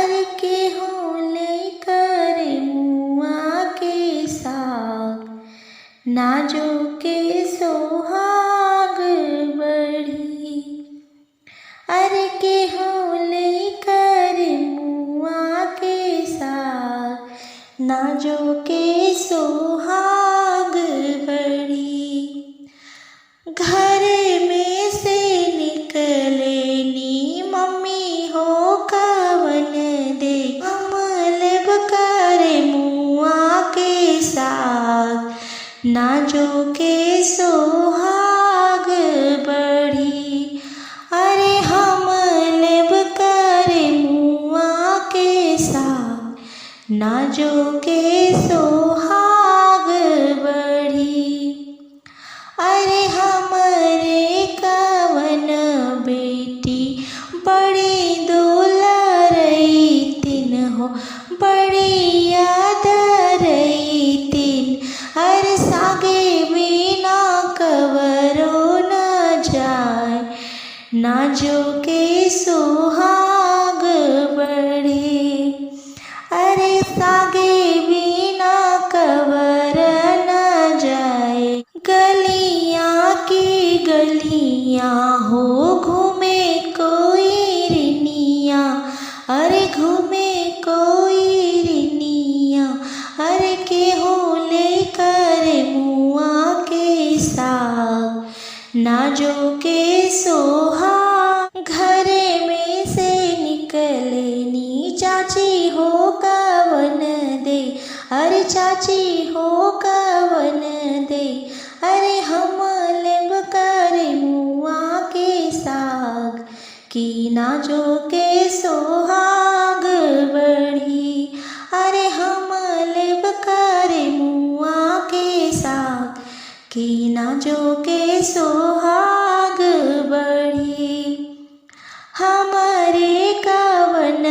अरे के होले कर मुआ के साग, नाजो के सोहाग बढ़ी। अरे के होले कर मुआ के साग, नाजो के सोहाग बढ़ी। घर में से निकले नी मम्मी हो कवन दे, अमलब कर मुआ के साग, नाजो के सोहाग बढ़ी। अरे हम लेब कर मुआ के साग, नाजो के सोहाग बढ़ी। अरे हमरे कवन बेटी बड़ी दुलरई तिन हो, बड़ी याद रई तिन। अरे सागे बिना कवरो न जाए, नाजो के सोहाग बढ़े। अरे सागे बिना कवर न जाए, गलियां की गलियां हो घूमे कोई रिनिया। अरे घूमे कोई रिनिया, अरे के होले कर मुआ के साग, नाजो के सोहाग। घर में से निकले नी चाची हो कवन दे, अरे चाची हो कवन दे। अरे हम लेब कर मुआ के साग, की नाजो के सोहाग बढ़ी। अरे हम लेब कर मुआ के साग, की नाजो के सोहाग बढ़ी। हमारे कवन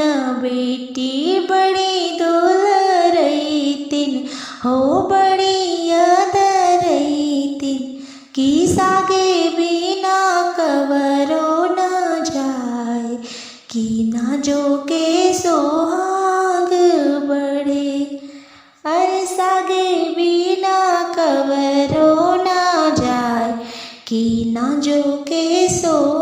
बेटी बड़ी दुलरई तिन हो, बड़ी याद रई तिन। की सागे बिना कवरो न जाए, की नाजो के सोहाग बढ़े। अरे सागे बिना कवरो न जाए, की नाजो के सोहाग